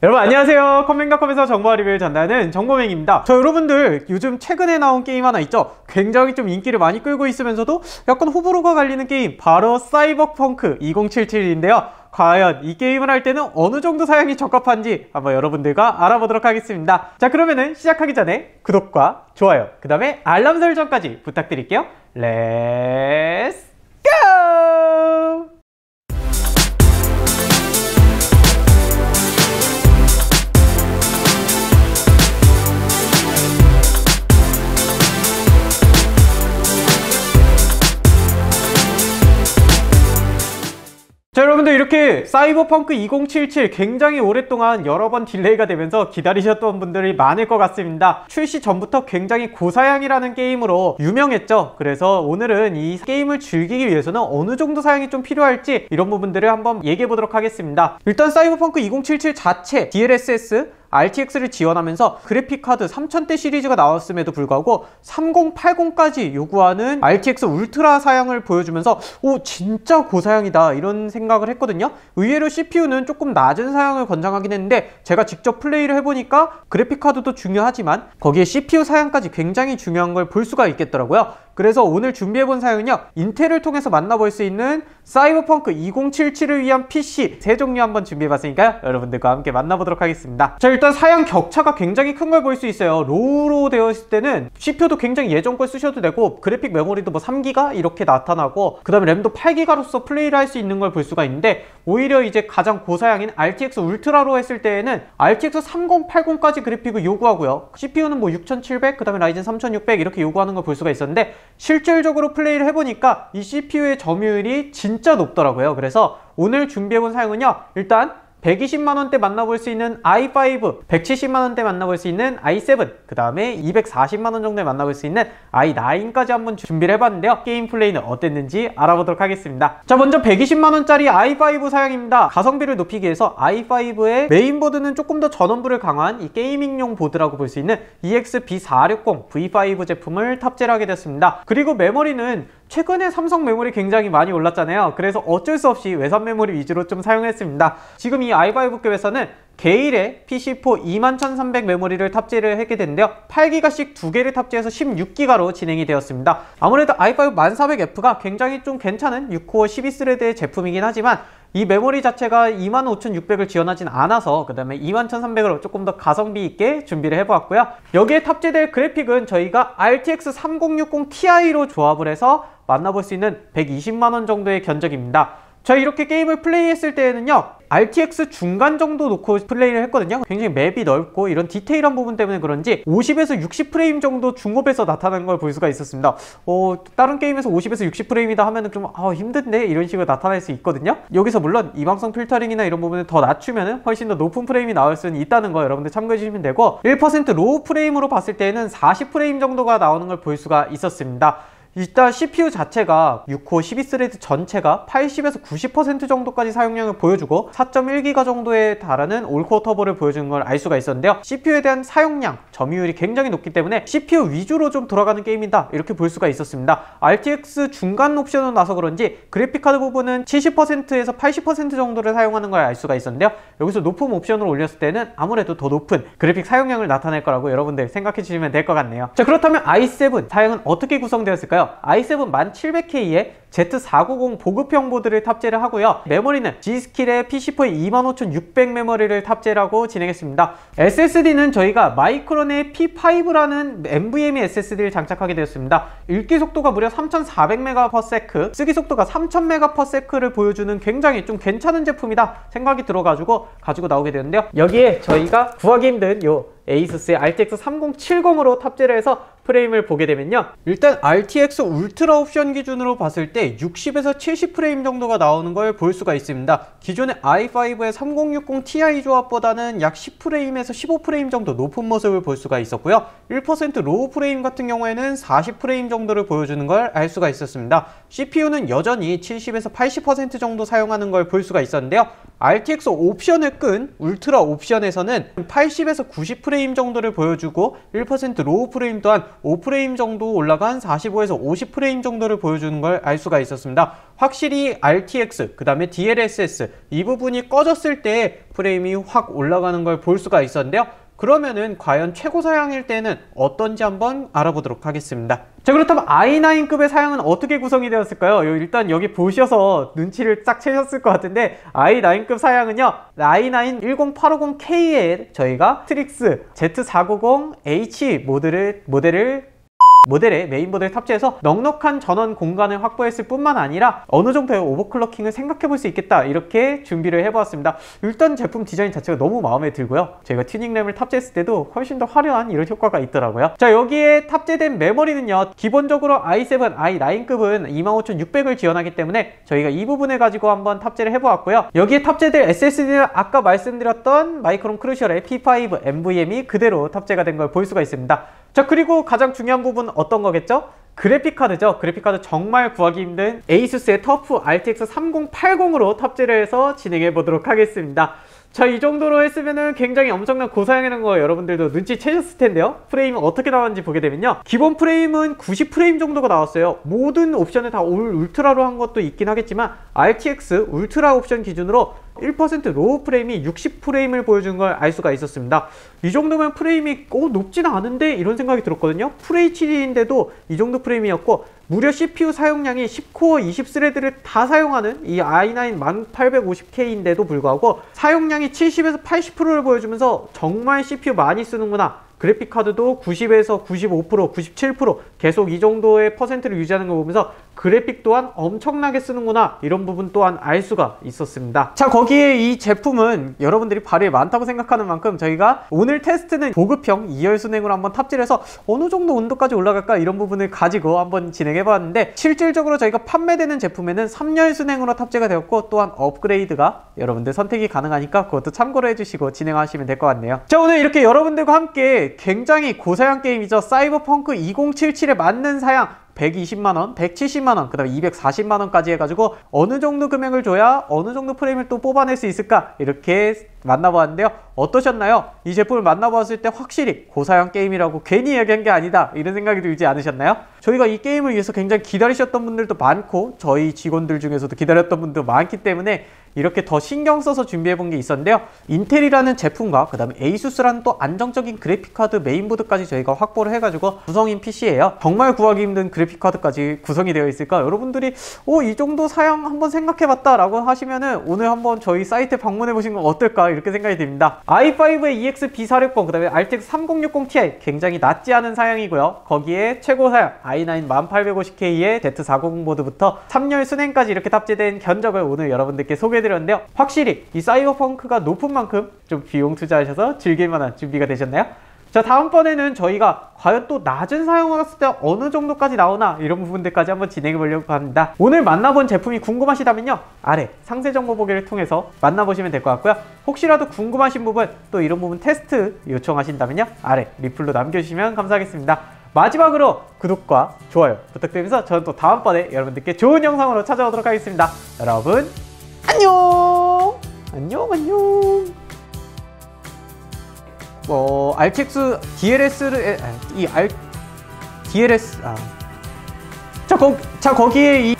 여러분 안녕하세요. 컴맹닷컴에서 정보와 리뷰를 전달하는 정보맹입니다. 저 여러분들 요즘 최근에 나온 게임 하나 있죠? 굉장히 좀 인기를 많이 끌고 있으면서도 약간 호불호가 갈리는 게임, 바로 사이버펑크 2077인데요 과연 이 게임을 할 때는 어느 정도 사양이 적합한지 한번 여러분들과 알아보도록 하겠습니다. 자, 그러면은 시작하기 전에 구독과 좋아요, 그 다음에 알람 설정까지 부탁드릴게요. 렛츠 고! 자, 여러분들 이렇게 사이버펑크 2077 굉장히 오랫동안 여러 번 딜레이가 되면서 기다리셨던 분들이 많을 것 같습니다. 출시 전부터 굉장히 고사양이라는 게임으로 유명했죠. 그래서 오늘은 이 게임을 즐기기 위해서는 어느 정도 사양이 좀 필요할지 이런 부분들을 한번 얘기해 보도록 하겠습니다. 일단 사이버펑크 2077 자체 DLSS RTX를 지원하면서 그래픽카드 3000대 시리즈가 나왔음에도 불구하고 3080까지 요구하는 RTX 울트라 사양을 보여주면서 오, 진짜 고사양이다 이런 생각을 했거든요. 의외로 CPU는 조금 낮은 사양을 권장하긴 했는데 제가 직접 플레이를 해보니까 그래픽카드도 중요하지만 거기에 CPU 사양까지 굉장히 중요한 걸 볼 수가 있겠더라고요. 그래서 오늘 준비해본 사양은요, 인텔을 통해서 만나볼 수 있는 사이버펑크 2077을 위한 PC 세 종류 한번 준비해봤으니까요, 여러분들과 함께 만나보도록 하겠습니다. 자, 일단 사양 격차가 굉장히 큰 걸 볼 수 있어요. 로우로 되어 있을 때는 CPU도 굉장히 예전 걸 쓰셔도 되고 그래픽 메모리도 뭐 3기가 이렇게 나타나고 그 다음에 램도 8기가로서 플레이를 할 수 있는 걸 볼 수가 있는데, 오히려 이제 가장 고사양인 RTX 울트라로 했을 때에는 RTX 3080까지 그래픽을 요구하고요, CPU는 뭐 6700, 그 다음에 라이젠 3600 이렇게 요구하는 걸 볼 수가 있었는데, 실질적으로 플레이를 해보니까 이 CPU의 점유율이 진짜 높더라고요. 그래서 오늘 준비해본 사양은요, 일단 120만원대 만나볼 수 있는 i5, 170만원대 만나볼 수 있는 i7, 그 다음에 240만원 정도에 만나볼 수 있는 i9까지 한번 준비를 해봤는데요, 게임 플레이는 어땠는지 알아보도록 하겠습니다. 자, 먼저 120만원짜리 i5 사양입니다. 가성비를 높이기 위해서 i5의 메인보드는 조금 더 전원부를 강화한 이 게이밍용 보드라고 볼 수 있는 EXB460 V5 제품을 탑재를 하게 됐습니다. 그리고 메모리는 최근에 삼성 메모리 굉장히 많이 올랐잖아요. 그래서 어쩔 수 없이 외산 메모리 위주로 좀 사용했습니다. 지금 이 i5급에서는 게일의 PC4 21300 메모리를 탑재를 하게 됐는데요, 8기가씩 2개를 탑재해서 16기가로 진행이 되었습니다. 아무래도 i5 1400F가 굉장히 좀 괜찮은 6코어 12스레드의 제품이긴 하지만 이 메모리 자체가 25600을 지원하진 않아서 그 다음에 21300으로 조금 더 가성비 있게 준비를 해보았고요. 여기에 탑재될 그래픽은 저희가 RTX 3060 Ti로 조합을 해서 만나볼 수 있는 120만원 정도의 견적입니다. 저 이렇게 게임을 플레이했을 때에는요, RTX 중간 정도 놓고 플레이를 했거든요. 굉장히 맵이 넓고 이런 디테일한 부분 때문에 그런지 50에서 60프레임 정도 중업에서 나타나는 걸 볼 수가 있었습니다. 다른 게임에서 50에서 60프레임이다 하면은 좀 힘든데 이런 식으로 나타날 수 있거든요. 여기서 물론 이방성 필터링이나 이런 부분을 더 낮추면 훨씬 더 높은 프레임이 나올 수는 있다는 거 여러분들 참고해 주시면 되고, 1% 로우 프레임으로 봤을 때는 40프레임 정도가 나오는 걸 볼 수가 있었습니다. 일단 CPU 자체가 6코어 12스레드 전체가 80에서 90% 정도까지 사용량을 보여주고 4.1기가 정도에 달하는 올코어 터보를 보여주는 걸 알 수가 있었는데요, CPU에 대한 사용량, 점유율이 굉장히 높기 때문에 CPU 위주로 좀 돌아가는 게임이다 이렇게 볼 수가 있었습니다. RTX 중간 옵션으로 나서 그런지 그래픽카드 부분은 70%에서 80% 정도를 사용하는 걸 알 수가 있었는데요, 여기서 높은 옵션으로 올렸을 때는 아무래도 더 높은 그래픽 사용량을 나타낼 거라고 여러분들 생각해 주시면 될 것 같네요. 자, 그렇다면 i7 사양은 어떻게 구성되었을까요? i7 1700K에 Z490 보급형 보드를 탑재를 하고요, 메모리는 Gskill의 PC4 25600 메모리를 탑재를 하고 진행했습니다. SSD는 저희가 마이크론의 P5라는 NVMe SSD를 장착하게 되었습니다. 읽기 속도가 무려 3400MB/s, 쓰기 속도가 3000MB/s를 보여주는 굉장히 좀 괜찮은 제품이다 생각이 들어가지고 가지고 나오게 되는데요, 여기에 저희가 구하기 힘든 요 ASUS의 RTX 3070으로 탑재를 해서 프레임을 보게 되면요, 일단 RTX 울트라 옵션 기준으로 봤을 때 60에서 70프레임 정도가 나오는 걸 볼 수가 있습니다. 기존의 i5의 3060 Ti 조합보다는 약 10프레임에서 15프레임 정도 높은 모습을 볼 수가 있었고요, 1% 로우 프레임 같은 경우에는 40프레임 정도를 보여주는 걸 알 수가 있었습니다. CPU는 여전히 70에서 80% 정도 사용하는 걸 볼 수가 있었는데요, RTX 옵션을 끈 울트라 옵션에서는 80에서 90프레임 정도를 보여주고 1% 로우 프레임 또한 5프레임 정도 올라간 45에서 50프레임 정도를 보여주는 걸 알 수가 있었습니다. 확실히 RTX, 그 다음에 DLSS 이 부분이 꺼졌을 때 프레임이 확 올라가는 걸 볼 수가 있었는데요. 그러면은 과연 최고 사양일 때는 어떤지 한번 알아보도록 하겠습니다. 자, 그렇다면 i9급의 사양은 어떻게 구성이 되었을까요? 일단 여기 보셔서 눈치를 딱 채셨을 것 같은데 i9급 사양은요, i9 10850K에 저희가 트릭스 Z490H 모델의 메인보드를 탑재해서 넉넉한 전원 공간을 확보했을 뿐만 아니라 어느 정도의 오버클럭킹을 생각해 볼 수 있겠다, 이렇게 준비를 해보았습니다. 일단 제품 디자인 자체가 너무 마음에 들고요. 저희가 튜닝램을 탑재했을 때도 훨씬 더 화려한 이런 효과가 있더라고요. 자, 여기에 탑재된 메모리는요, 기본적으로 i7, i9급은 25600을 지원하기 때문에 저희가 이 부분을 가지고 한번 탑재를 해보았고요. 여기에 탑재될 SSD는 아까 말씀드렸던 마이크론 크루셜의 P5 NVMe 그대로 탑재가 된 걸 볼 수가 있습니다. 자, 그리고 가장 중요한 부분은 어떤 거겠죠? 그래픽카드죠. 그래픽카드 정말 구하기 힘든 ASUS의 터프 RTX 3080으로 탑재를 해서 진행해 보도록 하겠습니다. 자, 이 정도로 했으면은 굉장히 엄청난 고사양이라는 거 여러분들도 눈치채셨을 텐데요. 프레임은 어떻게 나왔는지 보게 되면요, 기본 프레임은 90프레임 정도가 나왔어요. 모든 옵션을 다 울트라로 한 것도 있긴 하겠지만 RTX 울트라 옵션 기준으로 1% 로우 프레임이 60프레임을 보여준 걸 알 수가 있었습니다. 이 정도면 프레임이 높진 않은데 이런 생각이 들었거든요. FHD인데도 이 정도 프레임이었고, 무려 CPU 사용량이 10코어 20스레드를 다 사용하는 이 i9 1850K인데도 불구하고 사용량이 70에서 80%를 보여주면서 정말 CPU 많이 쓰는구나, 그래픽카드도 90에서 95%, 97% 계속 이 정도의 퍼센트를 유지하는 걸 보면서 그래픽 또한 엄청나게 쓰는구나, 이런 부분 또한 알 수가 있었습니다. 자, 거기에 이 제품은 여러분들이 발열이 많다고 생각하는 만큼 저희가 오늘 테스트는 보급형 2열 순행으로 한번 탑재를 해서 어느 정도 온도까지 올라갈까, 이런 부분을 가지고 한번 진행해 봤는데, 실질적으로 저희가 판매되는 제품에는 3열 순행으로 탑재가 되었고, 또한 업그레이드가 여러분들 선택이 가능하니까 그것도 참고로 해주시고 진행하시면 될 것 같네요. 자, 오늘 이렇게 여러분들과 함께 굉장히 고사양 게임이죠. 사이버펑크 2077에 맞는 사양 120만원, 170만원, 그 다음에 240만원까지 해가지고 어느 정도 금액을 줘야 어느 정도 프레임을 또 뽑아낼 수 있을까, 이렇게 만나보았는데요. 어떠셨나요? 이 제품을 만나보았을 때 확실히 고사양 게임이라고 괜히 얘기한 게 아니다, 이런 생각이 들지 않으셨나요? 저희가 이 게임을 위해서 굉장히 기다리셨던 분들도 많고 저희 직원들 중에서도 기다렸던 분도 많기 때문에 이렇게 더 신경 써서 준비해 본 게 있었는데요. 인텔이라는 제품과 그 다음에 ASUS라는 또 안정적인 그래픽카드 메인보드까지 저희가 확보를 해가지고 구성인 PC예요. 정말 구하기 힘든 그래픽카드까지 구성이 되어 있을까? 여러분들이 이 정도 사양 한번 생각해 봤다 라고 하시면은 오늘 한번 저희 사이트에 방문해 보신 건 어떨까, 이렇게 생각이 듭니다. i5의 EX-B460, 그 다음에 RTX 3060ti 굉장히 낮지 않은 사양이고요. 거기에 최고 사양 i9 1850K의 Z490 보드부터 3열 순행까지 이렇게 탑재된 견적을 오늘 여러분들께 소개해드렸는데요. 확실히 이 사이버펑크가 높은 만큼 좀 비용 투자하셔서 즐길만한 준비가 되셨나요? 자, 다음번에는 저희가 과연 또 낮은 사용을 했을 때 어느 정도까지 나오나, 이런 부분들까지 한번 진행해 보려고 합니다. 오늘 만나본 제품이 궁금하시다면요, 아래 상세 정보 보기를 통해서 만나보시면 될 것 같고요. 혹시라도 궁금하신 부분, 또 이런 부분 테스트 요청하신다면요, 아래 리플로 남겨주시면 감사하겠습니다. 마지막으로 구독과 좋아요 부탁드리면서 저는 또 다음번에 여러분들께 좋은 영상으로 찾아오도록 하겠습니다. 여러분 안녕. RTX DLS를 DLS 자, 거기에 이